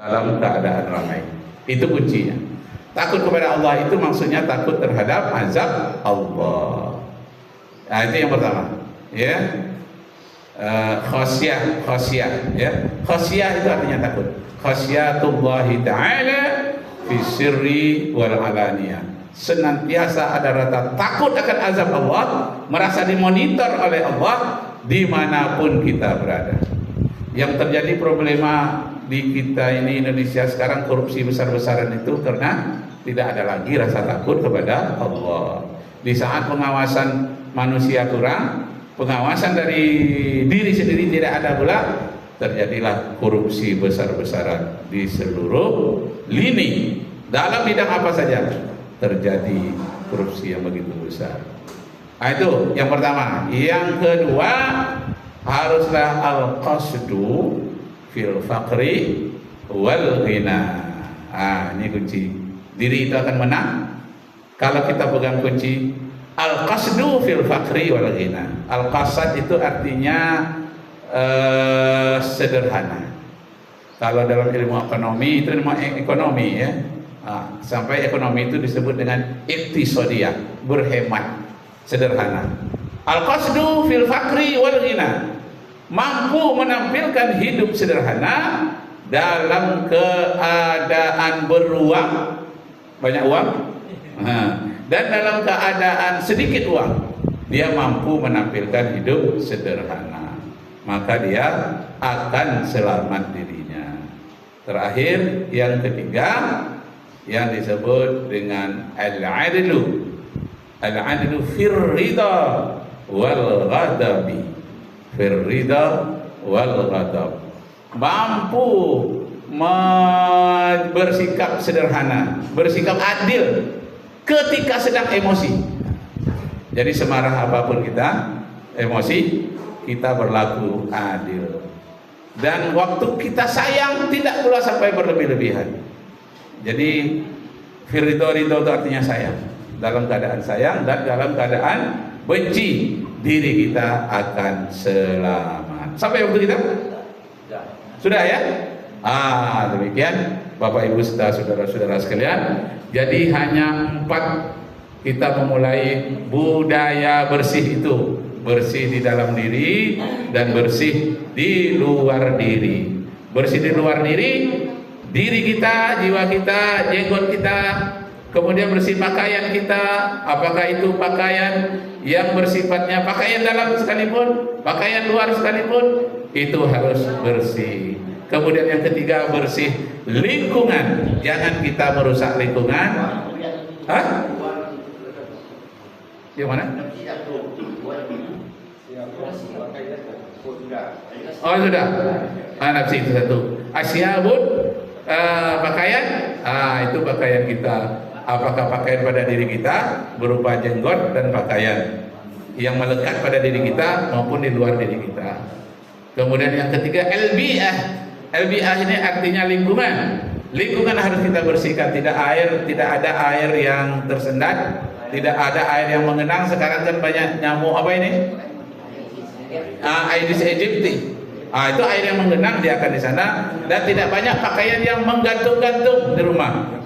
dalam keadaan ramai. Itu kuncinya. Takut kepada Allah itu maksudnya takut terhadap azab Allah. Nah, itu yang pertama. Ya. Khasyah ya. Khasyah itu artinya takut. Khasyatullahi ta'ala fi sirri wal alaniyah. Senantiasa ada rasa takut akan azab Allah, merasa dimonitor oleh Allah dimanapun kita berada. Yang terjadi problema di kita ini Indonesia sekarang, korupsi besar-besaran itu karena tidak ada lagi rasa takut kepada Allah. Di saat pengawasan manusia kurang, pengawasan dari diri sendiri tidak ada pula, terjadilah korupsi besar-besaran di seluruh lini. Dalam bidang apa saja terjadi korupsi yang begitu besar. Nah, itu yang pertama. Yang kedua, haruslah al-qasdu fil faqri wal ghina. Ini kunci. Diri itu akan menang kalau kita pegang kunci al-qasdu fil faqri wal ghina. Al-qasad itu artinya sederhana. Kalau dalam ilmu ekonomi itu ilmu ekonomi ya. Sampai ekonomi itu disebut dengan iktisadiyah, berhemat, sederhana. Al-qasdu fil faqri wal ghina, mampu menampilkan hidup sederhana dalam keadaan beruang, banyak uang, dan dalam keadaan sedikit uang, dia mampu menampilkan hidup sederhana, maka dia akan selamat dirinya. Terakhir, yang ketiga, yang disebut dengan al-adlu. Al-adlu fir ridha wal ghadabi. Fir ridha wal ghadab. Mampu bersikap sederhana, bersikap adil ketika sedang emosi. Jadi semarah apapun kita emosi, kita berlaku adil. Dan waktu kita sayang tidak pula sampai berlebih-lebihan. Jadi firridho itu artinya sayang, dalam keadaan sayang dan dalam keadaan benci, diri kita akan selamat. Sampai waktu kita? Sudah ya? Demikian Bapak Ibu saudara-saudara sekalian. Jadi hanya 4 kita memulai budaya bersih itu. Bersih di dalam diri dan bersih di luar diri. Bersih di luar diri, diri kita, jiwa kita, jenggot kita, kemudian bersih pakaian kita, apakah itu pakaian yang bersifatnya pakaian dalam sekalipun, pakaian luar sekalipun, itu harus bersih. Kemudian yang ketiga, bersih lingkungan, jangan kita merusak lingkungan. Yang mana? Oh sudah, nafsi itu satu. Asyabun, pakaian, itu pakaian kita. Apakah pakaian pada diri kita berupa jenggot dan pakaian yang melekat pada diri kita maupun di luar diri kita. Kemudian yang ketiga, LBA. LBA ini artinya lingkungan. Lingkungan harus kita bersihkan. Tidak ada air yang tersendat, tidak ada air yang mengenang. Sekarang kan banyak nyamuk apa ini? Aedes aegypti. Itu air yang mengenang, dia akan di sana, dan tidak banyak pakaian yang menggantung-gantung di rumah.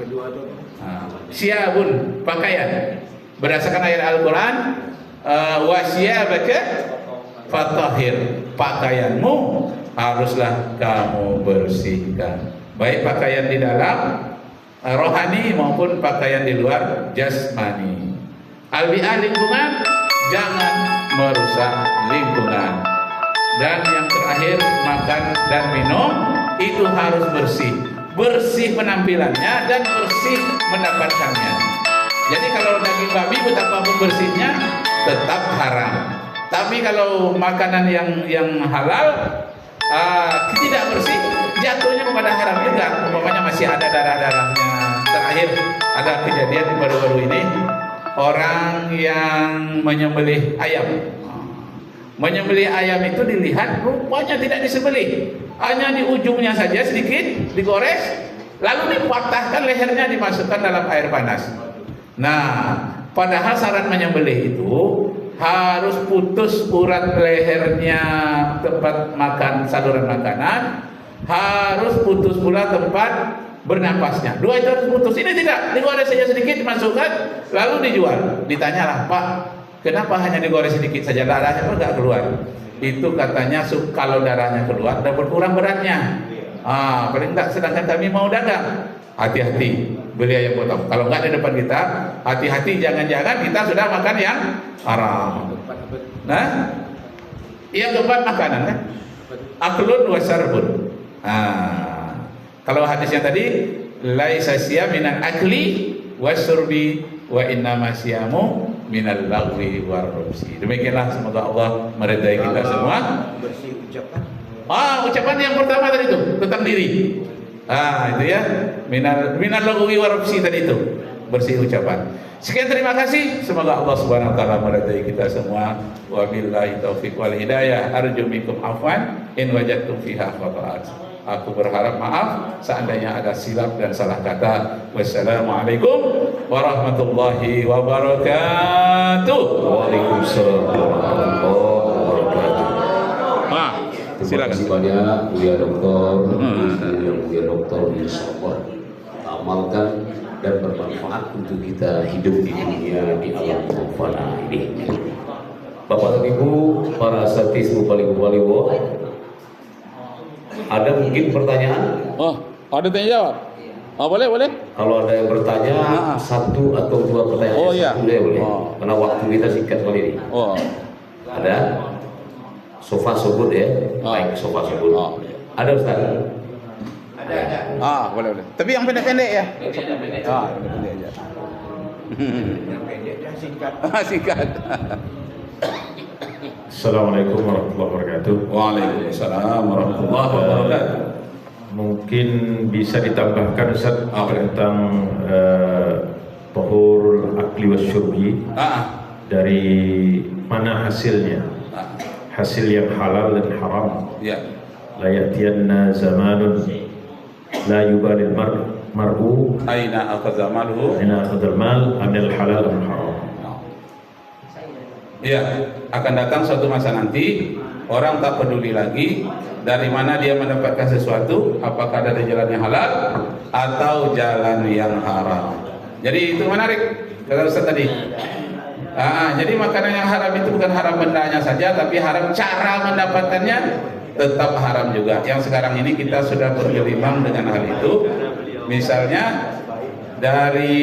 Syabun, pakaian. Berdasarkan ayat Al-Quran, wasyabaka fatahhir, pakaianmu haruslah kamu bersihkan. Baik pakaian di dalam rohani maupun pakaian di luar jasmani. Al-bi'ah, lingkungan, jangan merusak lingkungan. Dan yang terakhir, makan dan minum itu harus bersih. Bersih penampilannya dan bersih mendapatkannya. Jadi kalau daging babi betapapun bersihnya tetap haram. Tapi kalau makanan yang halal tidak bersih, jatuhnya kepada haram juga. Umpamanya masih ada darah-darahnya. Terakhir ada kejadian baru-baru ini, orang yang menyembelih ayam. Menyembelih ayam itu dilihat rupanya tidak disembelih, hanya di ujungnya saja sedikit digores, lalu dipatahkan lehernya, dimasukkan dalam air panas. Nah, padahal syarat menyembelih itu harus putus urat lehernya, tempat makan, saluran makanan, harus putus pula tempat bernapasnya. Dua itu harus putus. Ini tidak, digores saja sedikit dimasukkan lalu dijual. Ditanyalah, Pak, kenapa hanya digores sedikit saja, darahnya enggak keluar? Itu katanya kalau darahnya keluar dan berkurang beratnya. Paling enggak, sedangkan kami mau dagang. Hati-hati beli ayam potong. Kalau enggak di depan kita, hati-hati, jangan-jangan kita sudah makan yang haram. Nah, yang keempat makanan kan? Aklun wa syarbun. Kalau hadis yang tadi, laisa siyam minal akli wasyurbi wa innama siyamu minal lagwi warrumsi. Demikianlah, semoga Allah meridai kita semua. Bersih ucapan. Ucapan yang pertama tadi itu tentang diri. Itu ya, minal lagwi warrumsi tadi itu, bersih ucapan. Sekian, terima kasih. Semoga Allah Subhanahu wa taala meridai kita semua. Wabillahi taufiq wal hidayah. Arju minkum afwan in wajadtum fiha khata'at. Aku berharap maaf seandainya ada silap dan salah kata. Wassalamualaikum warahmatullahi wabarakatuh. Waalaikumsalam warahmatullahi wabarakatuh. Silakan. Terima kasih banyak Buya Dokter. Buya Dokter insyaallah amalkan dan bermanfaat untuk kita hidup di dunia di alam fana ini. Bapak dan Ibu, para asatidz Bupali-Bupali, ada mungkin pertanyaan? Ada tanya jawab? Boleh. Kalau ada yang bertanya, satu atau dua pertanyaan. Iya. Satu deh boleh. Karena waktu kita singkat kali ini. Ada? Sofa sobut ya? Baik, sofa sobut. Ada Ustaz? Ada. Boleh. Tapi yang pendek-pendek ya? Pendek-pendek. Pendek aja. Yang pendek dan singkat. Singkat. Assalamualaikum warahmatullahi wabarakatuh. Waalaikumsalam warahmatullahi wabarakatuh. Mungkin bisa ditambahkan Ustaz tentang tahurul akli wasyurbi, dari mana hasilnya? Hasil yang halal dan haram. Ya. La ya'tiyanna zamanun la yubalil mar'u Aina akhadha malhu. aina akhadhal mal amil halal am haram. Ya, akan datang suatu masa nanti orang tak peduli lagi dari mana dia mendapatkan sesuatu, apakah dari jalan yang halal atau jalan yang haram. Jadi itu menarik kata Ustaz tadi. Jadi makanan yang haram itu bukan haram bendanya saja, tapi haram cara mendapatkannya tetap haram juga. Yang sekarang ini kita sudah bergelimang dengan hal itu. Misalnya dari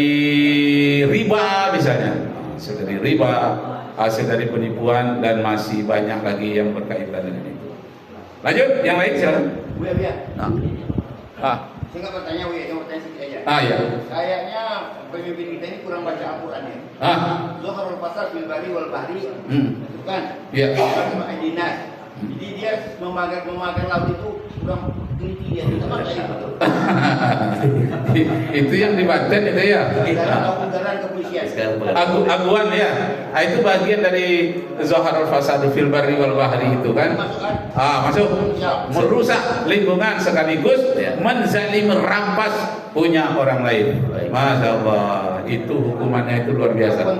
riba misalnya, dari riba, hasil dari penipuan, dan masih banyak lagi yang berkaitan dengan itu. Lanjut, yang lain silakan. Buya. Saya nggak bertanya, yang bertanya sedikit aja. Ya. Kayaknya pemimpin kita ini kurang baca Al-Quran ya. Zuharul Fasad fil Bari wal Bahri, itu kan? Iya. Dinas. Jadi dia memagar laut itu kurang teliti dia. Itu kan kayak gitu. Itu yang di Banten itu ya. Anggaran kepolisian. Aguan ya. Itu bagian dari Zuharul Fasad fil Bari wal Bahri itu kan. Masuk. Merusak lingkungan sekaligus menzalim, merampas punya orang lain. Masya Allah, itu hukumannya itu luar biasa.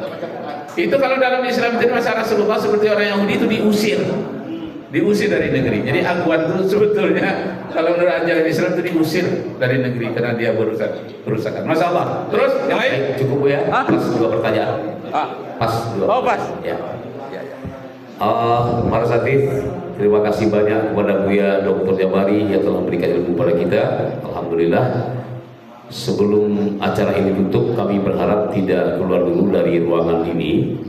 Itu kalau dalam Islam itu masyarakat Rasulullah seperti orang Yahudi itu diusir dari negeri. Jadi aguan itu sebetulnya kalau menurut ajaran Islam itu diusir dari negeri karena dia berusakan. Masya Allah. Terus yang lain? Cukup ya? Pas dua pertanyaan. Pas dua. Pas. Ya. Para asatidz, terima kasih banyak kepada Buya Dr. Jabari yang telah memberikan ilmu kepada kita. Alhamdulillah. Sebelum acara ini tutup, kami berharap tidak keluar dulu dari ruangan ini.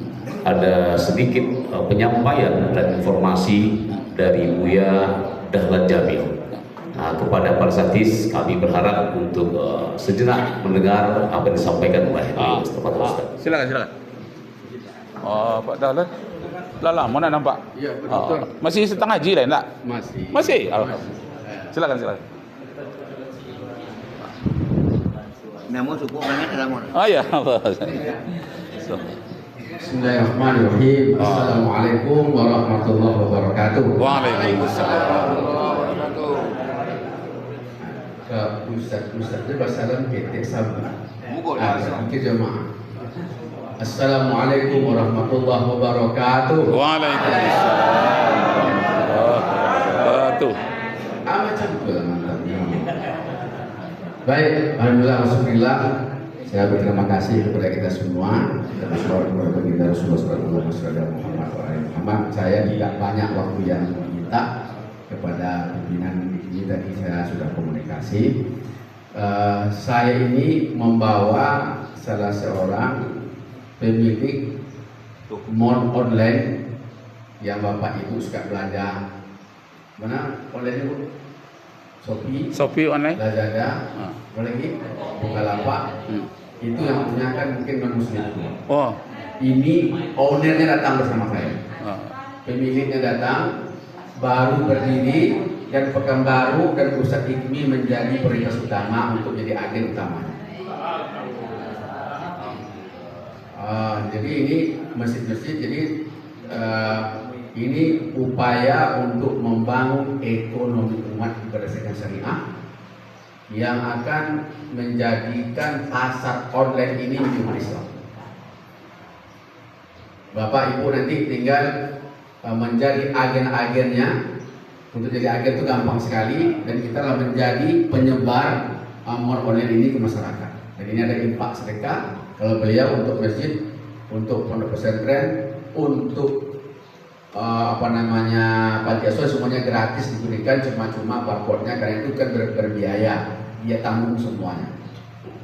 Ada sedikit penyampaian dan informasi dari Buya Dahlan Jamil. Kepada para asatidz, kami berharap untuk sejenak mendengar apa yang disampaikan oleh Ustaz. Silakan. Pak Dahlan. Lama nak nampak? Ya, betul. Masih setengah haji lain tak? Masih. Alhamdulillah. Silakan. Namun suku orangnya dalam orang. Ya. Bismillahirrahmanirrahim. Assalamualaikum warahmatullahi wabarakatuh. Waalaikumsalam. Ustaz bersalam kita sama. Sedikit jemaah. Assalamualaikum warahmatullahi wabarakatuh. Waalaikumsalam. Macam tu. Baik, alhamdulillah, saya berterima kasih kepada kita semua. Kita bersyukur kepada kita Rasulullah. Saya tidak banyak waktu yang meminta kepada pimpinan ini, tadi saya sudah komunikasi. Saya ini membawa salah seorang pemilik mall online yang Bapak Ibu suka belanja. Mana online itu? Shopee online, Lazada, lagi Bukalapak. Itu yang punya kan mungkin non muslim. Oh, ini ownernya datang bersama saya. Pemiliknya datang, baru berdiri, dan Pekanbaru dan Pusat Hikmi menjadi prioritas utama untuk jadi agen utamanya. Jadi ini masjid-masjid, jadi ini upaya untuk membangun ekonomi umat berdasarkan syariah yang akan menjadikan pasar online ini menjadi Islam. Bapak Ibu nanti tinggal menjadi agen-agennya. Untuk jadi agen itu gampang sekali, dan kita lah menjadi penyebar mall online ini ke masyarakat. Dan ini ada impak sedekah kalau beliau untuk masjid, untuk pondok pesantren, untuk panti asuhan, semuanya gratis diberikan, cuma barcode-nya karena itu kan berbiaya, dia tanggung semuanya.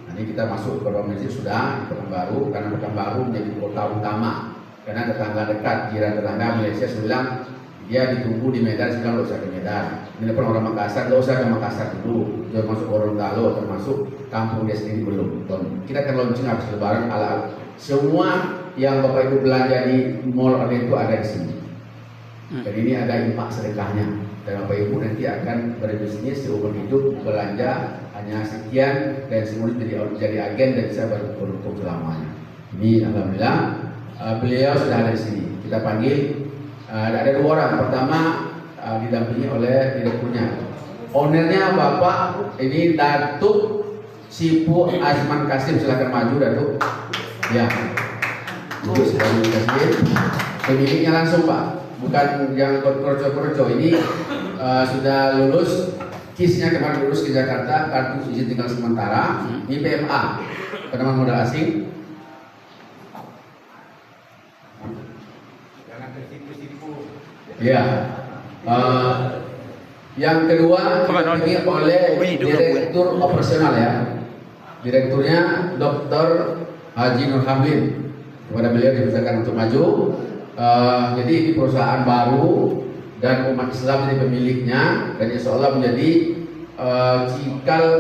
Nanti kita masuk ke masjid sudah di Pekanbaru, karena Pekanbaru menjadi kota utama, karena tetangga dekat, jiran tetangga Malaysia bilang dia ditunggu di Medan, sekarang nggak usah ke Medan. Ini pun orang Makassar, nggak usah ke Makassar dulu, termasuk Gorontalo, termasuk kampung dia sendiri belum. Kita akan launching habis Lebaran ala semua yang Bapak Ibu belanja di mall itu ada di sini. Dan ini ada impak sedekahnya. Dan Bapak Ibu nanti akan berbisnis seumur hidup, belanja hanya sekian, dan seumur hidup jadi agen dan bisa beruntung selamanya. Ini alhamdulillah beliau sudah ada di sini. Kita panggil, ada dua orang. Pertama didampingi oleh direkturnya. Ownernya Bapak ini Datuk Sipu Azman Kasim, silakan maju Datuk. Ya, duduk sedang Kasim. Pemiliknya langsung Pak. Bukan yang kroco-kroco, ini sudah lulus KIS-nya, kemarin lulus ke Jakarta, kartu izin tinggal sementara. Ini PMA, penanaman modal asing. Jangan tertipu-tipu. Ya. Yang kedua ini oleh Direktur Operasional ya. Direkturnya Dr. Haji Nur Hamlin. Kepada beliau dipersilakan untuk maju. Jadi ini perusahaan baru dan umat Islam jadi pemiliknya, dan insya Allah menjadi cikal